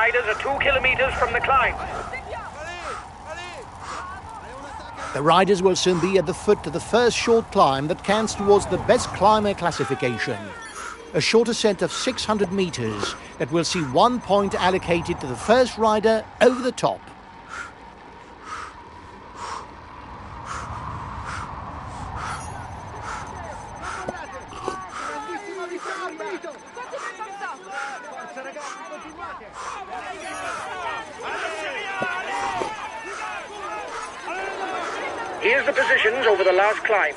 riders are 2 kilometers from the climb. The riders will soon be at the foot of the first short climb that counts towards the best climber classification. A short ascent of 600 meters that will see 1 point allocated to the first rider over the top. Here's the positions over the last climb.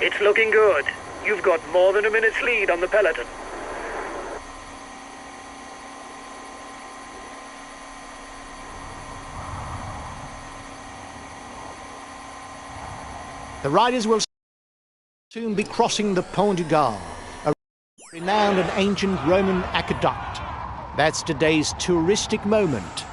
It's looking good. You've got more than a minute's lead on the peloton. The riders will soon be crossing the Pont du Gard, a renowned and ancient Roman aqueduct. That's today's touristic moment.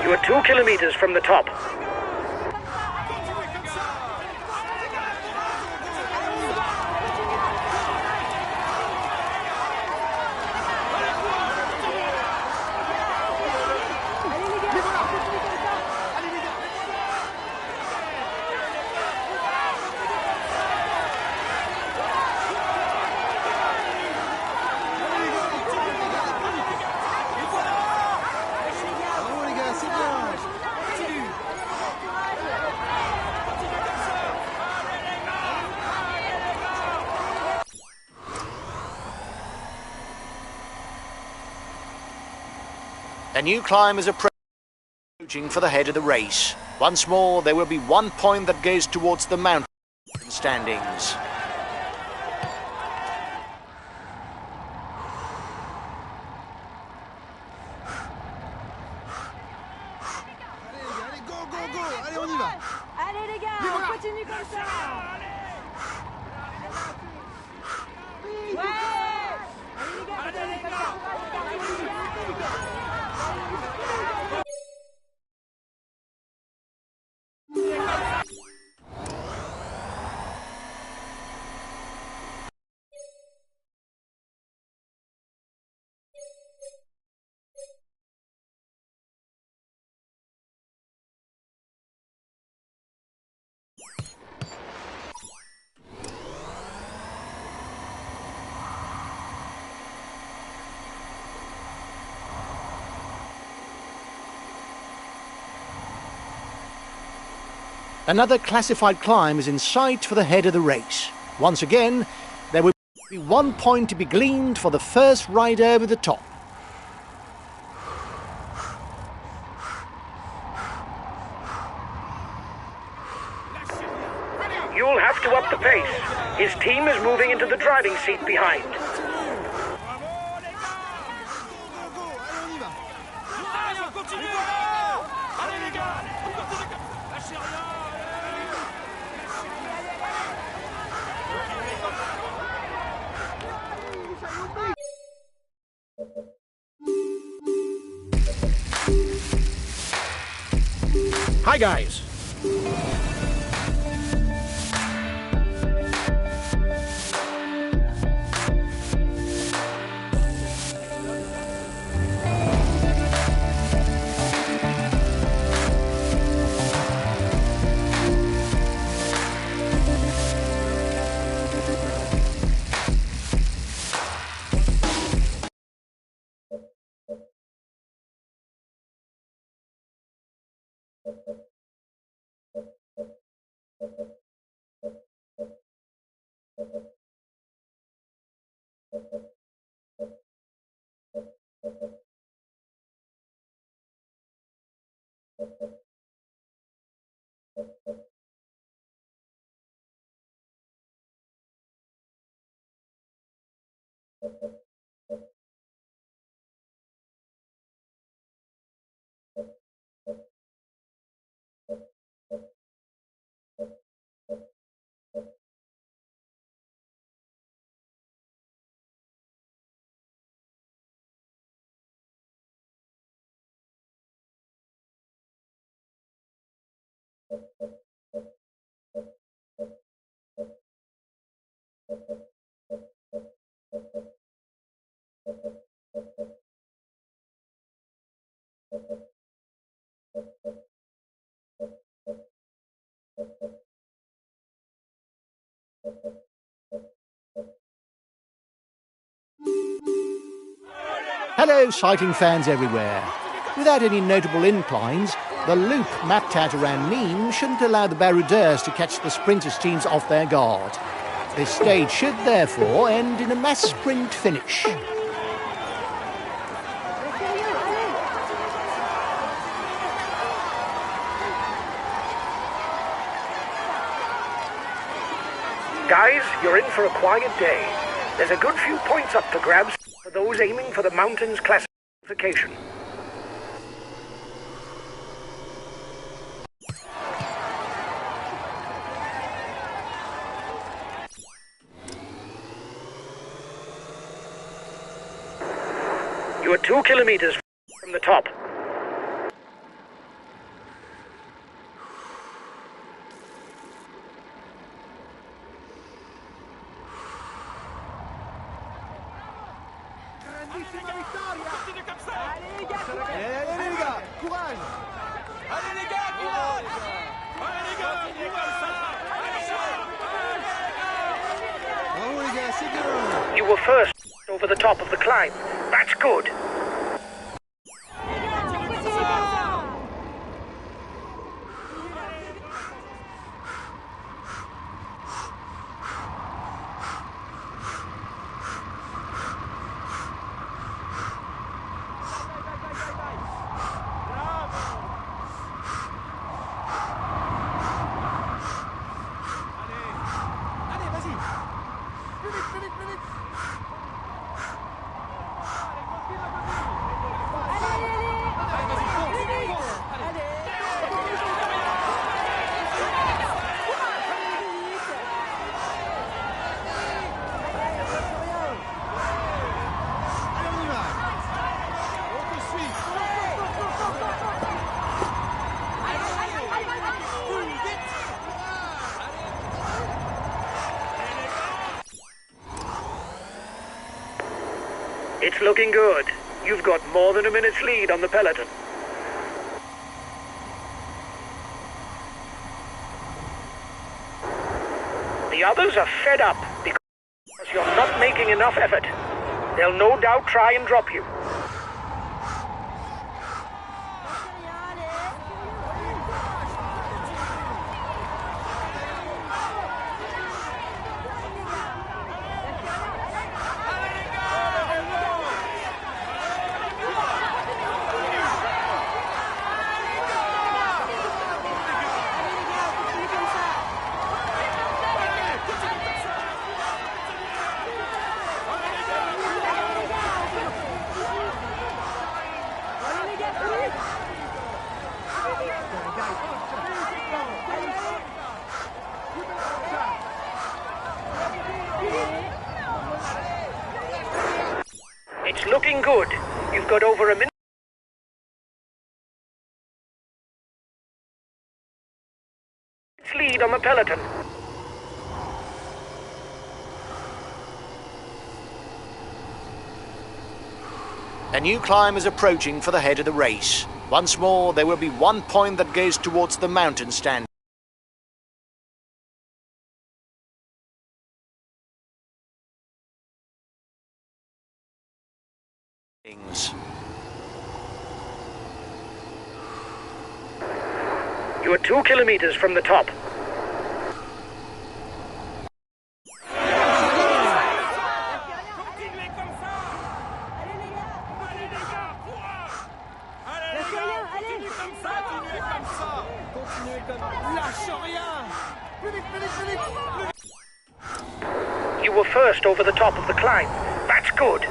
You are 2 kilometers from the top. A new climb is approaching for the head of the race. Once more, there will be 1 point that goes towards the mountain standings. Allez, go, go, go! Allez, on y va! Allez les gars, on continue comme ça. Ouais. Allez les gars, Another classified climb is in sight for the head of the race. Once again, there will be 1 point to be gleaned for the first rider over the top. You'll have to up the pace. His team is moving into the driving seat behind. Hi guys. Hello, cycling fans everywhere. Without any notable inclines, the loop mapped out around Nîmes shouldn't allow the baroudeurs to catch the sprinters' teams off their guard. This stage should therefore end in a mass sprint finish. Guys, you're in for a quiet day. There's a good few points up for grabs for those aiming for the mountains classification. You are 2 kilometers from the top. You were first over the top of the climb. That's good. It's looking good. You've got more than a minute's lead on the peloton. The others are fed up because you're not making enough effort. They'll no doubt try and drop you. It's looking good. You've got over a minute's lead on the peloton. A new climb is approaching for the head of the race. Once more, there will be 1 point that goes towards the mountain stand. You are 2 kilometers from the top. You were first over the top of the climb. That's good.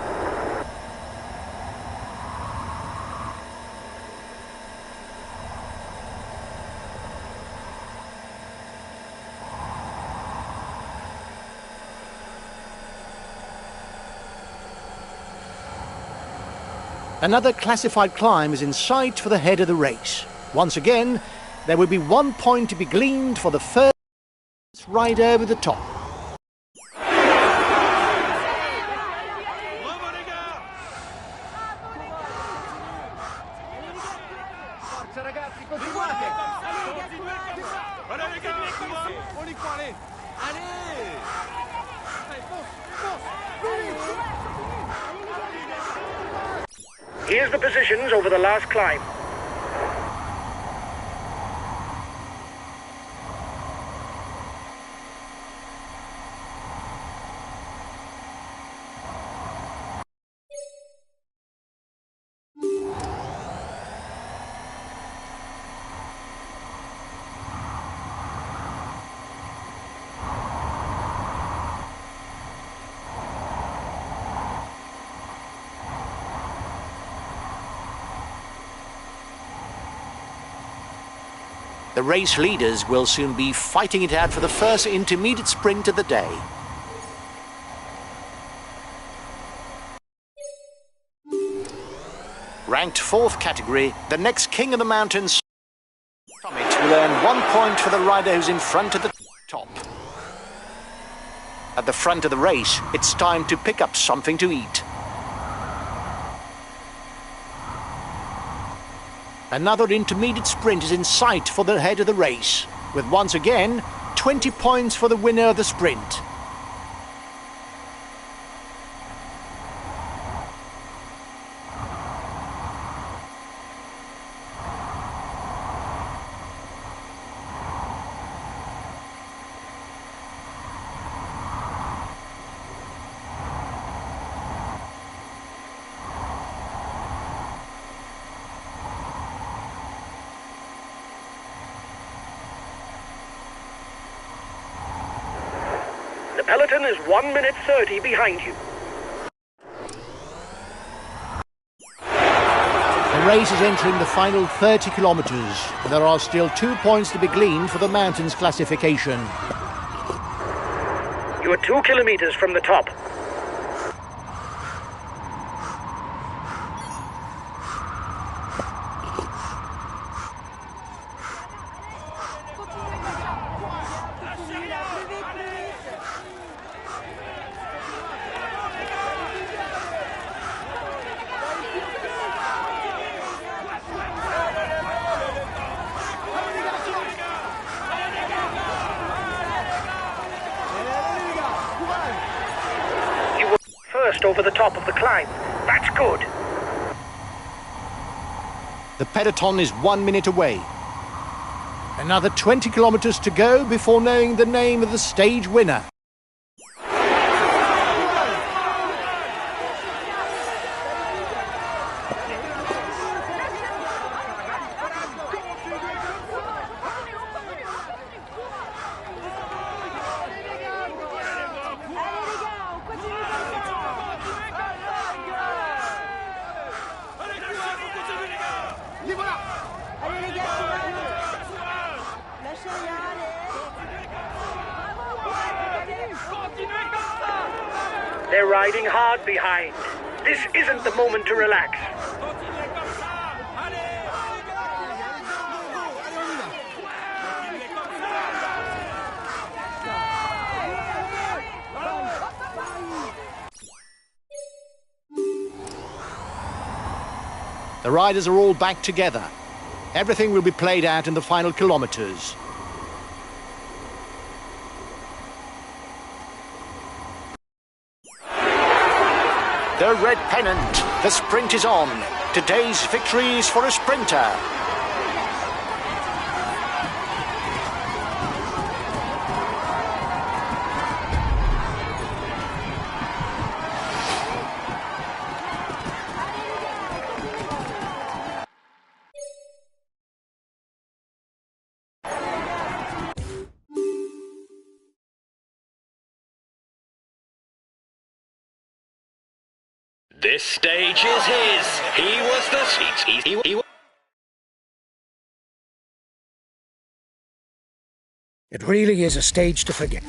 Another classified climb is in sight for the head of the race. Once again, there will be 1 point to be gleaned for the first rider over the top. Allez les gars, on y croit, allez. Allez. Here's the positions over the last climb. The race leaders will soon be fighting it out for the first intermediate sprint of the day. Ranked 4th category, the next king of the mountains from it will earn 1 point for the rider who's in front at the top. At the front of the race, it's time to pick up something to eat. Another intermediate sprint is in sight for the head of the race, with once again 20 points for the winner of the sprint. The peloton is 1 minute 30 behind you. The race is entering the final 30 kilometres. There are still 2 points to be gleaned for the mountains classification. You are 2 kilometers from the top. First over the top of the climb. That's good. The peloton is 1 minute away. Another 20 kilometres to go before knowing the name of the stage winner. Allez les gars, lâchez rien, allez. They're riding hard behind. This isn't the moment to relax. The riders are all back together. Everything will be played out in the final kilometres. The red pennant. The sprint is on. Today's victory is for a sprinter. This stage is his. He was the seat. It really is a stage to forget.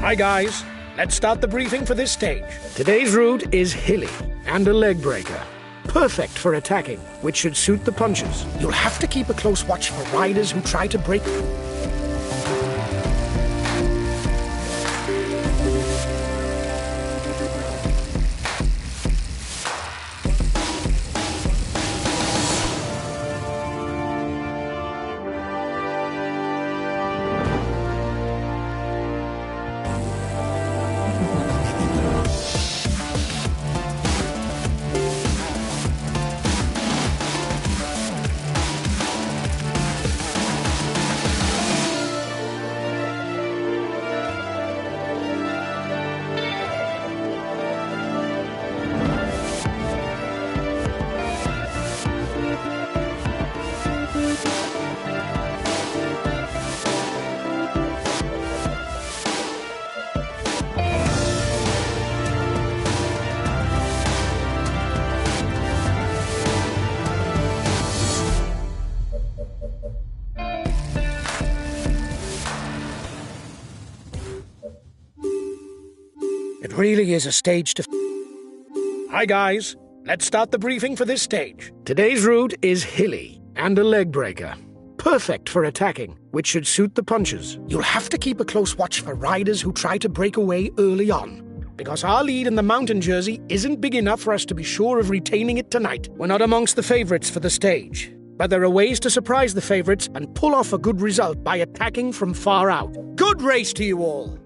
Hi guys, let's start the briefing for this stage. Today's route is hilly and a leg breaker. Perfect for attacking, which should suit the punches. You'll have to keep a close watch for riders who try to break. It really is a stage to... Hi guys, let's start the briefing for this stage. Today's route is hilly and a leg breaker. Perfect for attacking, which should suit the punchers. You'll have to keep a close watch for riders who try to break away early on, because our lead in the mountain jersey isn't big enough for us to be sure of retaining it tonight. We're not amongst the favourites for the stage, but there are ways to surprise the favourites and pull off a good result by attacking from far out. Good race to you all!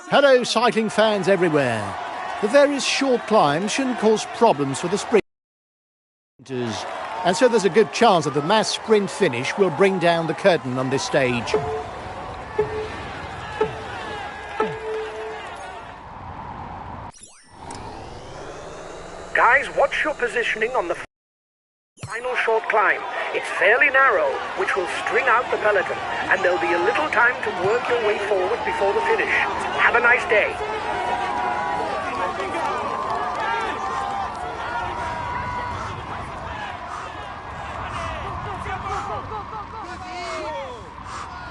Hello, cycling fans everywhere. The various short climbs shouldn't cause problems for the sprinters, and so there's a good chance that the mass sprint finish will bring down the curtain on this stage. Guys, watch your positioning on the final short climb. It's fairly narrow, which will string out the peloton, and there'll be a little time to work your way forward before the finish. Have a nice day.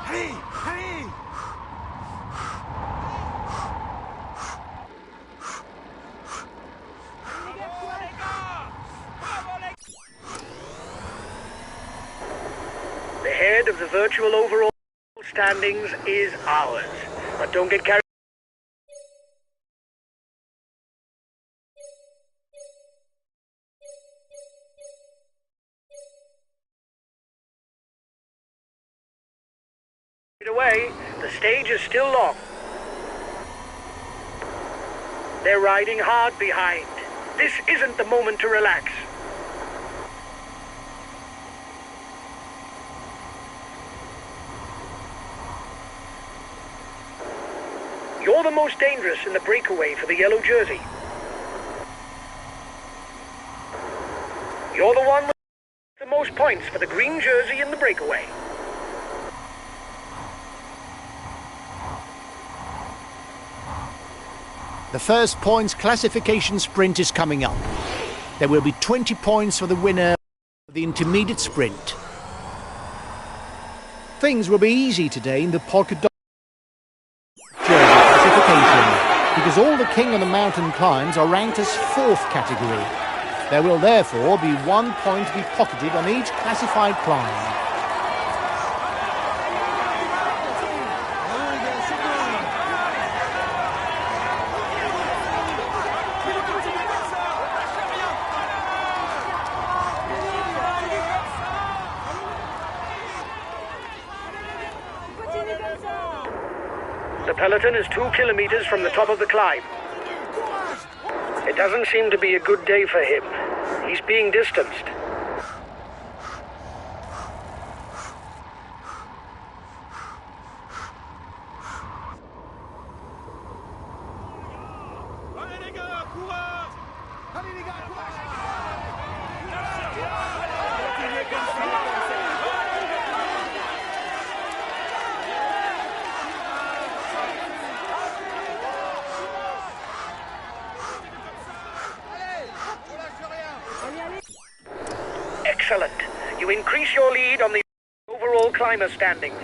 Allez, allez. The head of the virtual overall standings is ours. But don't get carried away. The stage is still long. They're riding hard behind. This isn't the moment to relax. You're the most dangerous in the breakaway for the yellow jersey. You're the one with the most points for the green jersey in the breakaway. The first points classification sprint is coming up. There will be 20 points for the winner of the intermediate sprint. Things will be easy today in the polka dot jersey classification because all the King of the Mountain climbs are ranked as 4th category. There will therefore be 1 point to be pocketed on each classified climb. The peloton is 2 kilometers from the top of the climb. It doesn't seem to be a good day for him. He's being distanced. Allez les gars, courage. Allez les gars, courage. Excellent. You increase your lead on the overall climber standings.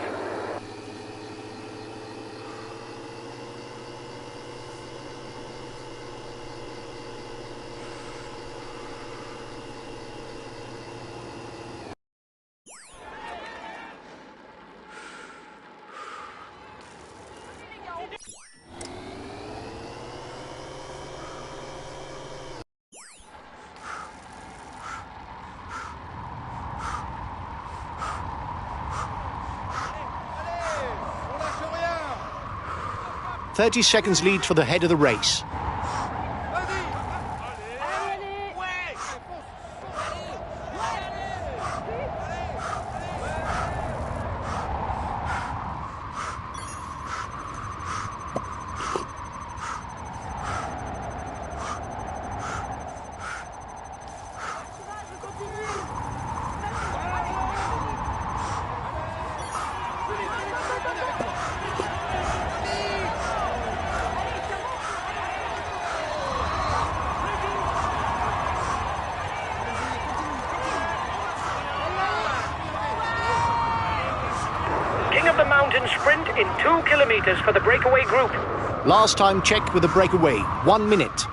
On lâche rien. 30 seconds lead for the head of the race. Vas-y. Allez, Ouais. King of the Mountain sprint in 2 kilometers for the breakaway group. Last time checked with the breakaway, 1 minute.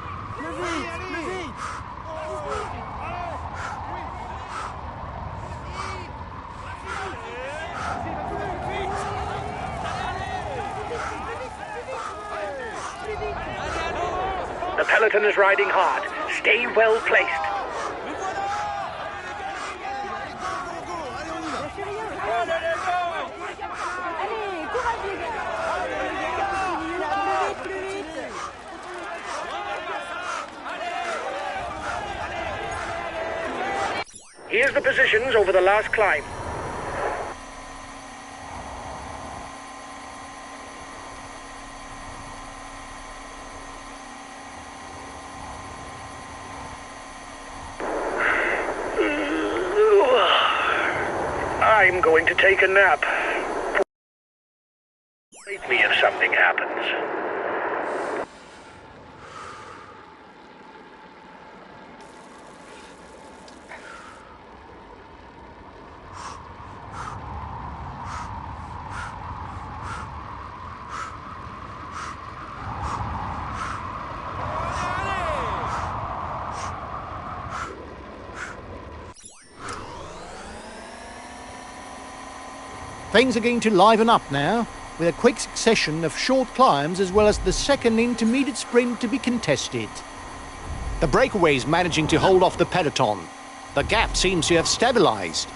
The peloton is riding hard. Stay well placed. allez, courage les gars. Here's the positions over the last climb. I'm going to take a nap. Wake me if something happens. Things are going to liven up now, with a quick succession of short climbs as well as the second intermediate sprint to be contested. The breakaway's managing to hold off the peloton. The gap seems to have stabilised.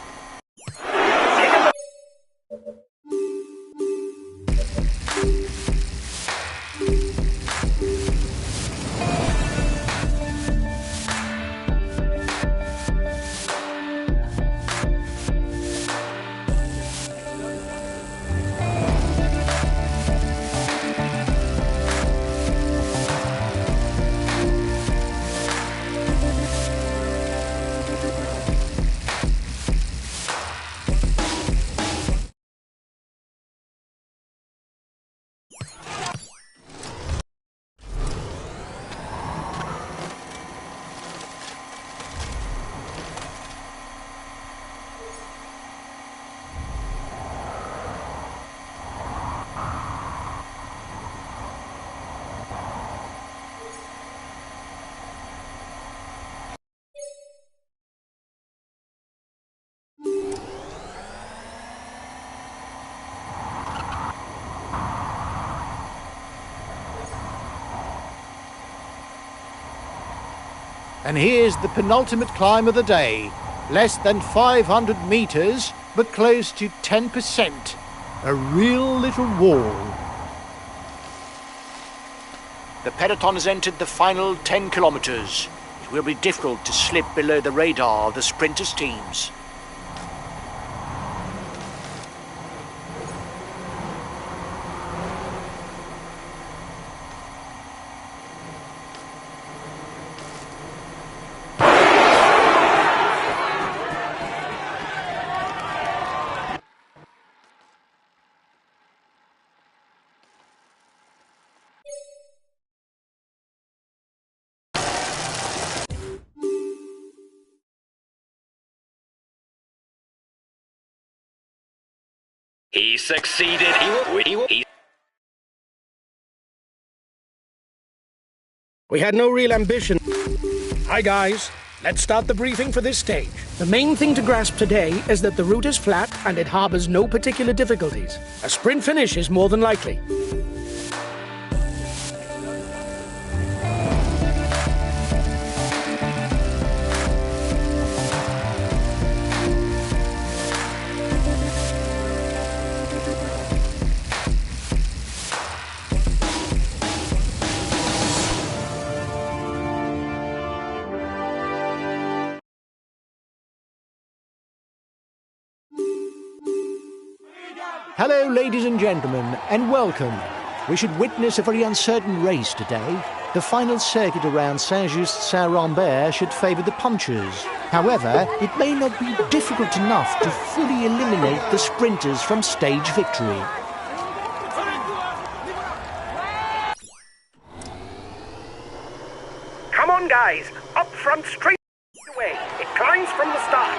And here's the penultimate climb of the day. Less than 500 metres, but close to 10%. A real little wall. The peloton has entered the final 10 kilometres. It will be difficult to slip below the radar of the sprinters' teams. He succeeded. We had no real ambition. Hi guys, let's start the briefing for this stage. The main thing to grasp today is that the route is flat and it harbours no particular difficulties. A sprint finish is more than likely. Hello, ladies and gentlemen, and welcome. We should witness a very uncertain race today. The final circuit around Saint-Just-Saint-Rambert should favour the punchers. However, it may not be difficult enough to fully eliminate the sprinters from stage victory. Come on, guys. Up front, straight away. It climbs from the start.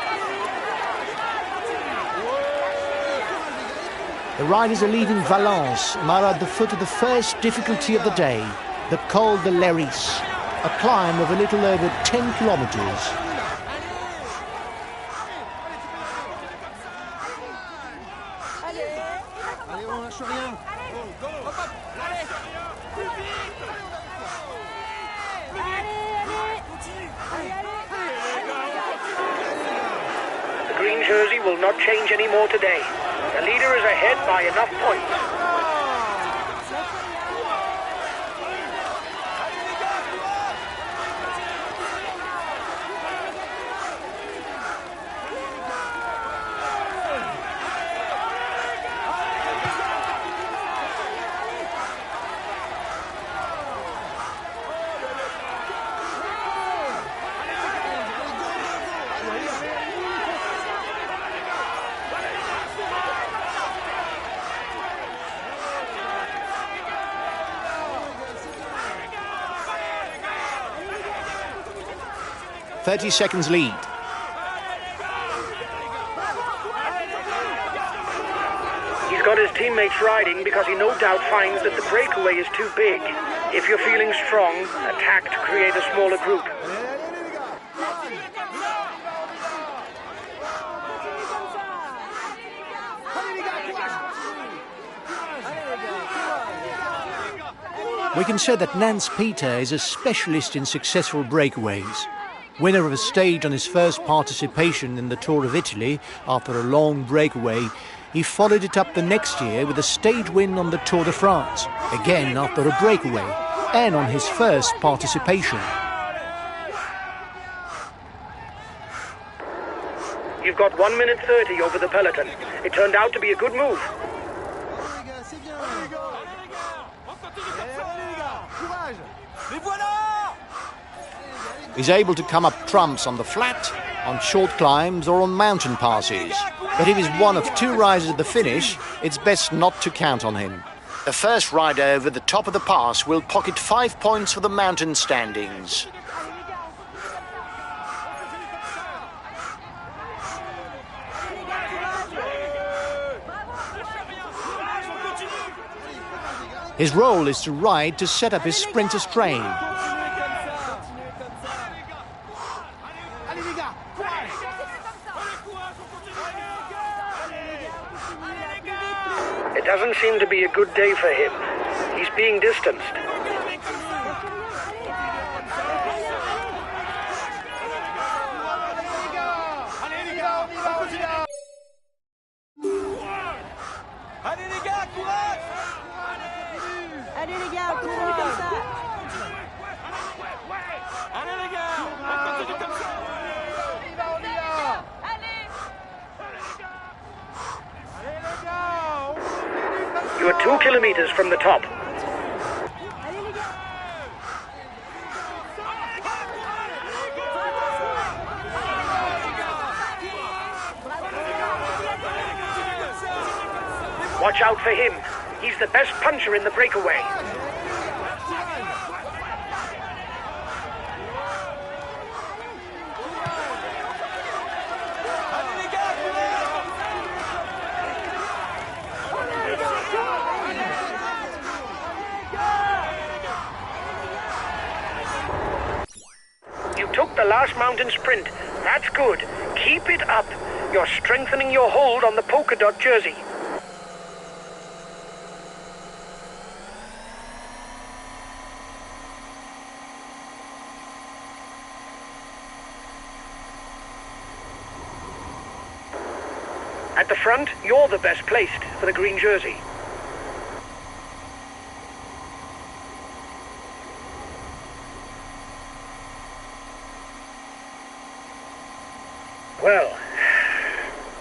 The riders are leaving Valence and are at the foot of the first difficulty of the day, the Col de l'Héris, a climb of a little over 10 kilometres. Allez, on lâche rien. The green jersey will not change any more today. The leader is ahead by enough points. 30 seconds lead. He's got his teammates riding because he no doubt finds that the breakaway is too big. If you're feeling strong, attack to create a smaller group. We can say that Nance Peter is a specialist in successful breakaways. Winner of a stage on his first participation in the Tour of Italy after a long breakaway, he followed it up the next year with a stage win on the Tour de France, again after a breakaway, and on his first participation. You've got 1 minute 30 over the peloton. It turned out to be a good move. He's able to come up trumps on the flat, on short climbs or on mountain passes. But if he's one of two riders at the finish, it's best not to count on him. The first rider over the top of the pass will pocket 5 points for the mountain standings. His role is to ride to set up his sprinter's train. It doesn't seem to be a good day for him. He's being distanced. Allez les gars, courage! Allez les gars, continuez comme ça. Allez les gars, on continue comme ça! You are 2 kilometers from the top. Watch out for him. He's the best puncher in the breakaway. You took the last mountain sprint. That's good. Keep it up. You're strengthening your hold on the polka dot jersey. At the front, you're the best placed for the green jersey. Well,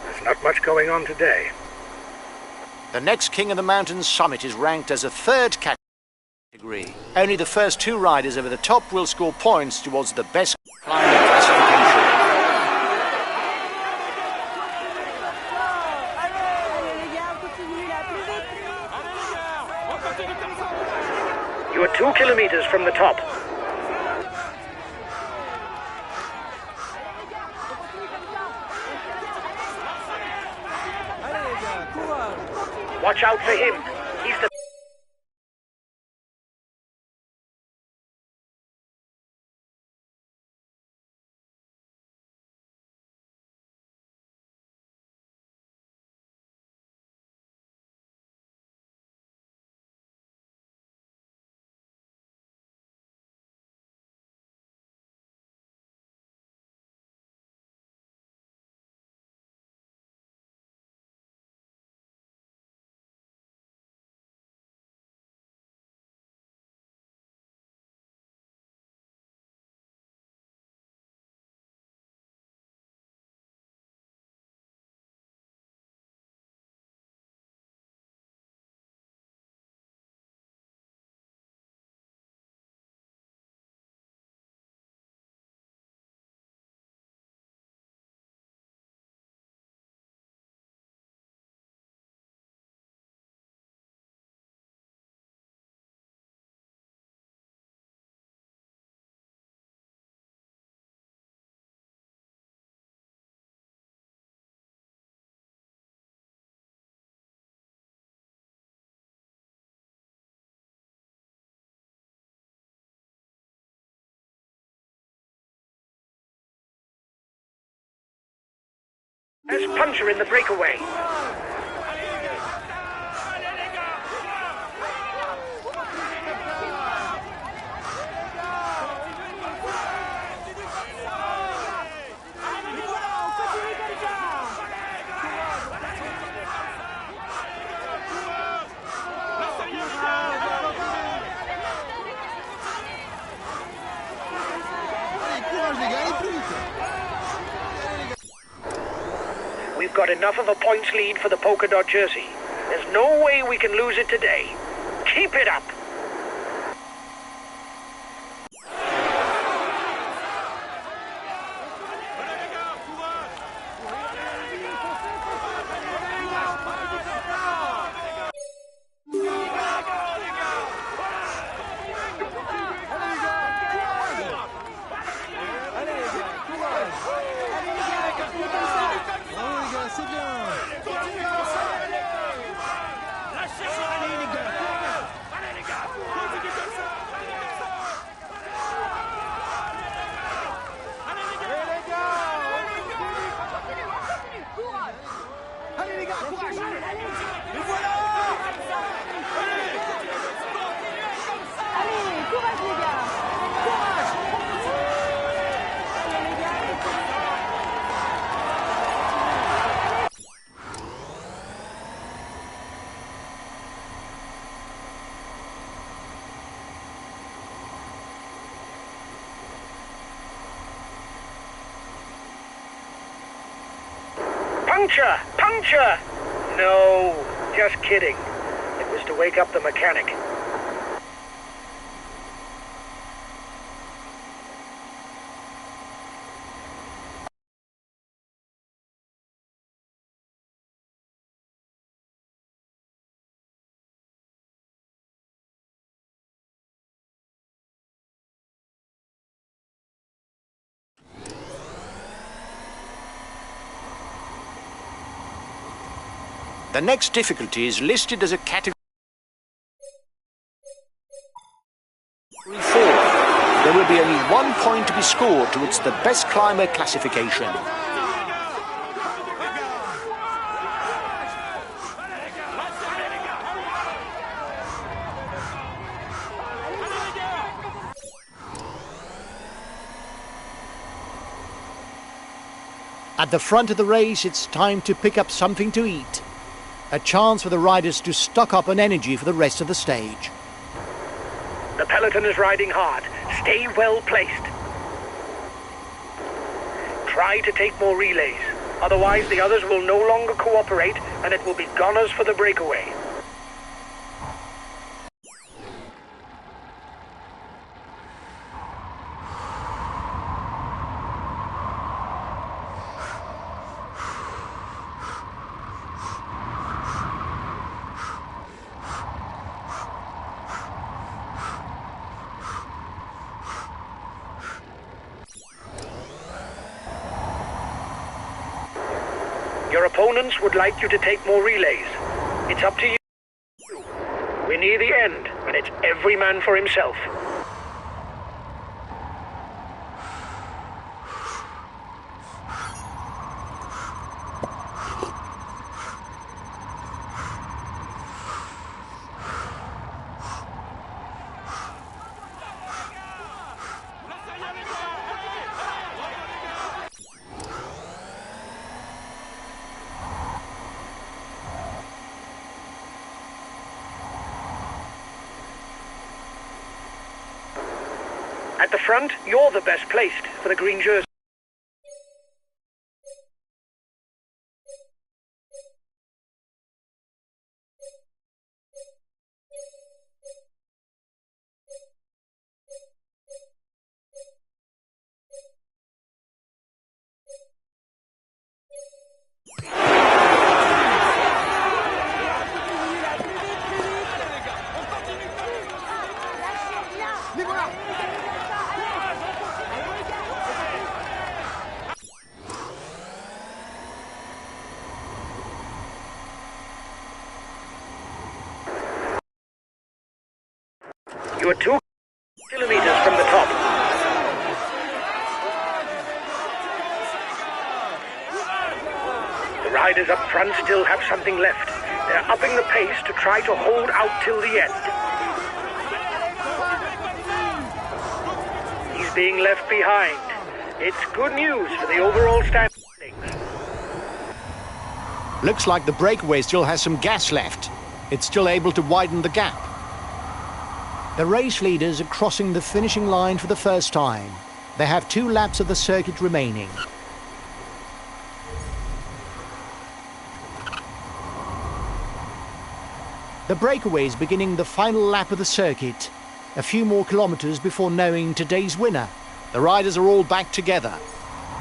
there's not much going on today. The next King of the Mountains summit is ranked as a third category. Only the first two riders over the top will score points towards the best climbing classification. You are 2 kilometers from the top. Watch out for him. He's the There's Puncher in the breakaway. We've got enough of a points lead for the polka dot jersey. There's no way we can lose it today. Keep it up! Puncture! Puncture! No, just kidding. It was to wake up the mechanic. The next difficulty is listed as a category 4. There will be only 1 point to be scored towards the best climber classification. At the front of the race, it's time to pick up something to eat. A chance for the riders to stock up on energy for the rest of the stage. The peloton is riding hard. Stay well placed. Try to take more relays. Otherwise, the others will no longer cooperate, and it will be goners for the breakaway. Your opponents would like you to take more relays. It's up to you. We're near the end, and it's every man for himself. At the front, you're the best placed for the green jersey. You are 2 kilometers from the top. The riders up front still have something left. They're upping the pace to try to hold out till the end. He's being left behind. It's good news for the overall standings. Looks like the breakaway still has some gas left. It's still able to widen the gap. The race leaders are crossing the finishing line for the first time. They have 2 laps of the circuit remaining. The breakaway is beginning the final lap of the circuit. A few more kilometers before knowing today's winner. The riders are all back together.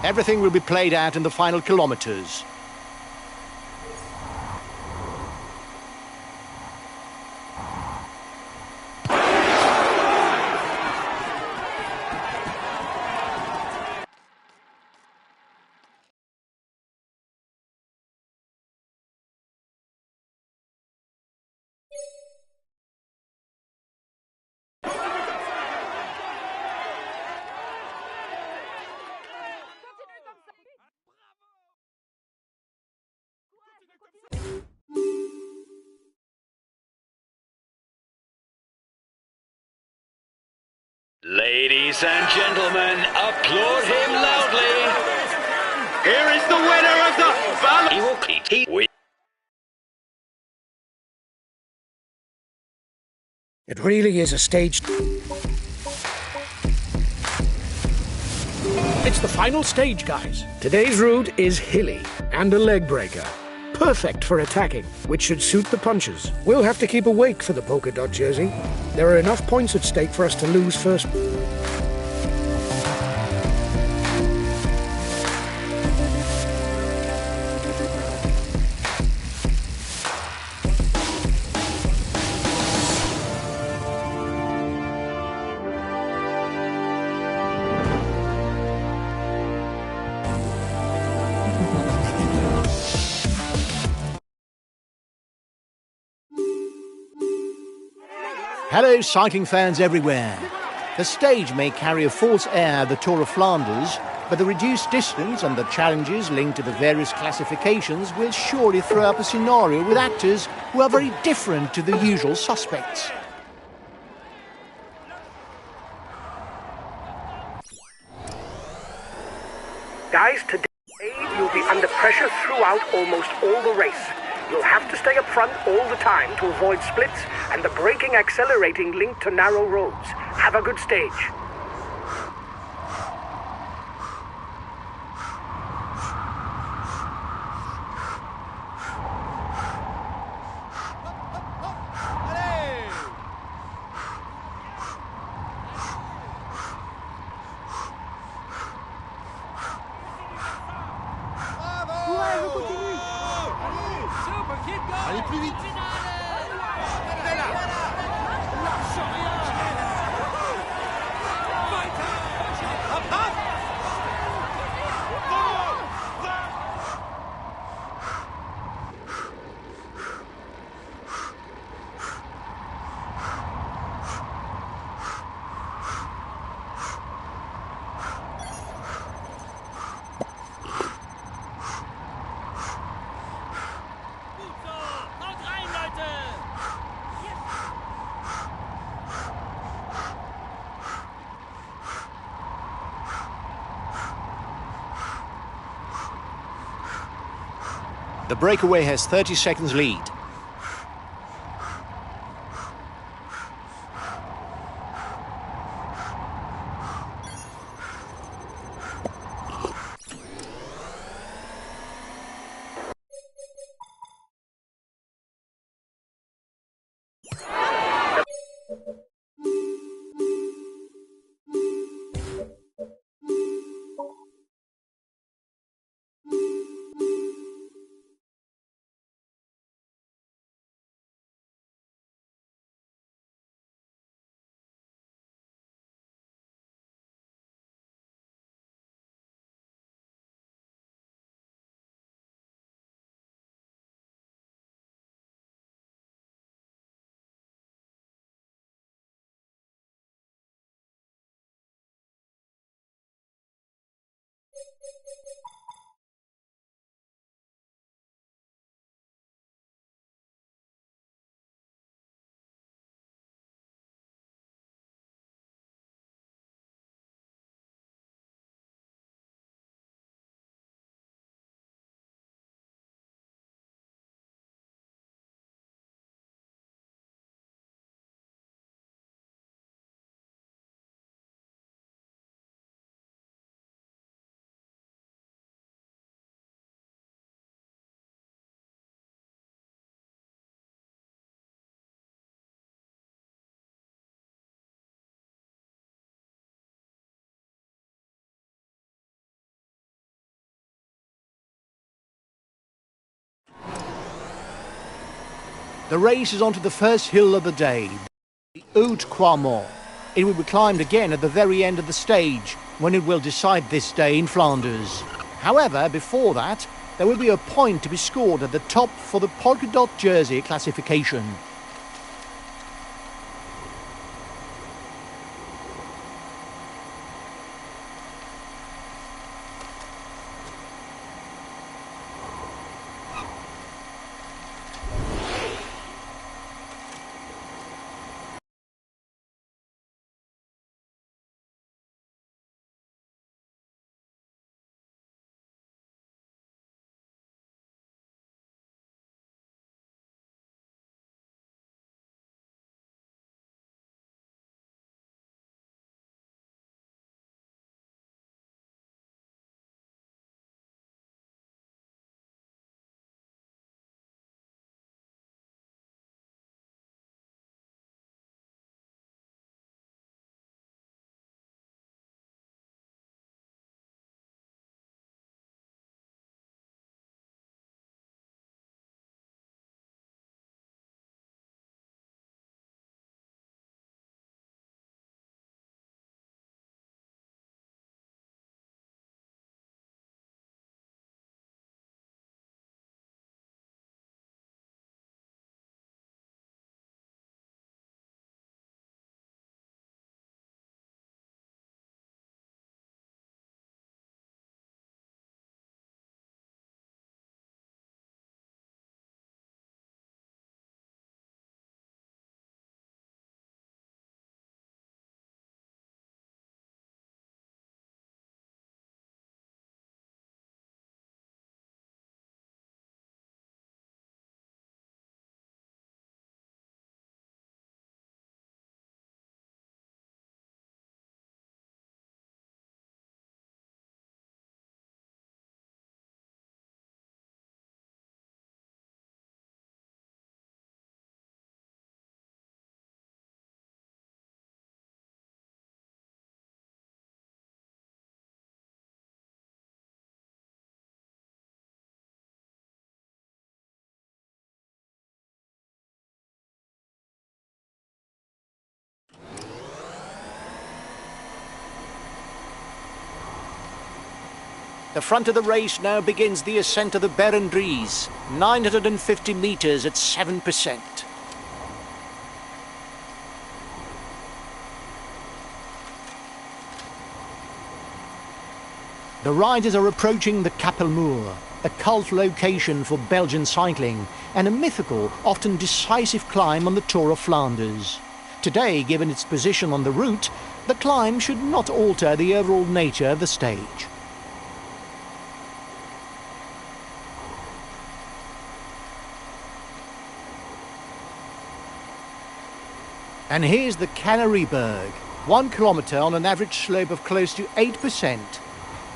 Everything will be played out in the final kilometers. Ladies and gentlemen, applaud him loudly. Here is the winner of the Val. He will keep. It really is a stage. It's the final stage, guys. Today's route is hilly and a leg breaker. Perfect for attacking, which should suit the punchers. We'll have to keep awake for the polka dot jersey. There are enough points at stake for us to lose first. Hello, cycling fans everywhere. The stage may carry a false air of the Tour of Flanders, but the reduced distance and the challenges linked to the various classifications will surely throw up a scenario with actors who are very different to the usual suspects. Guys, today you'll be under pressure throughout almost all the race. You'll have to stay up front all the time to avoid splits and the braking accelerating linked to narrow roads. Have a good stage. Courage, on continue. Allez plus vite. The breakaway has 30 seconds lead. The race is onto the first hill of the day, the Haute Croixmont. It will be climbed again at the very end of the stage, when it will decide this day in Flanders. However, before that, there will be a point to be scored at the top for the polka dot jersey classification. The front of the race now begins the ascent of the Berren Dries, 950 metres at 7%. The riders are approaching the Kapelmuur, a cult location for Belgian cycling and a mythical, often decisive climb on the Tour of Flanders. Today, given its position on the route, the climb should not alter the overall nature of the stage. And here's the Canaryberg, 1 kilometre on an average slope of close to 8%.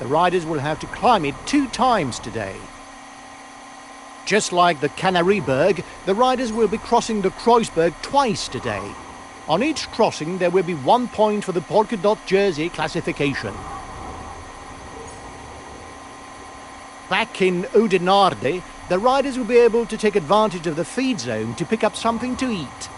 The riders will have to climb it 2 times today. Just like the Canaryberg, the riders will be crossing the Kreuzberg twice today. On each crossing there will be 1 point for the polka dot jersey classification. Back in Oudenaarde, the riders will be able to take advantage of the feed zone to pick up something to eat.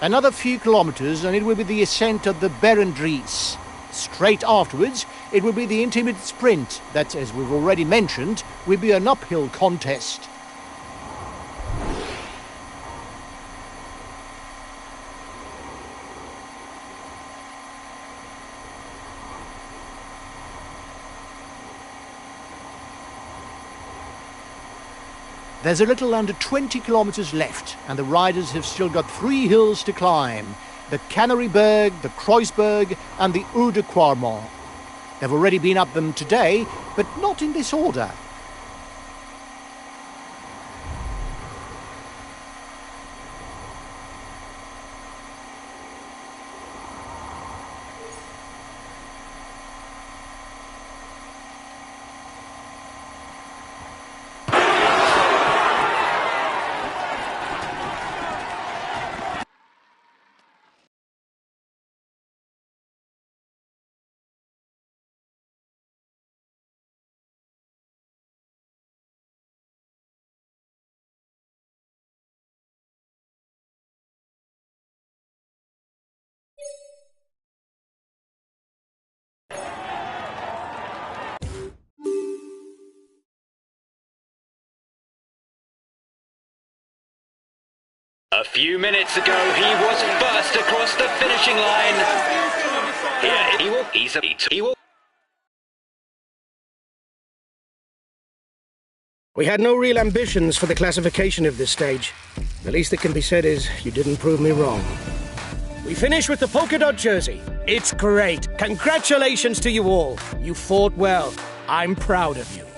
Another few kilometres and it will be the ascent of the Berren Dries. Straight afterwards, it will be the intermediate sprint that, as we've already mentioned, will be an uphill contest. There's a little under 20 kilometres left and the riders have still got 3 hills to climb. The Canaryberg, the Kreuzberg and the Haute Croixmont. They've already been up them today, but not in this order. A few minutes ago, he was first across the finishing line. Here, he will. We had no real ambitions for the classification of this stage. The least that can be said is you didn't prove me wrong. We finish with the polka dot jersey. It's great. Congratulations to you all. You fought well. I'm proud of you.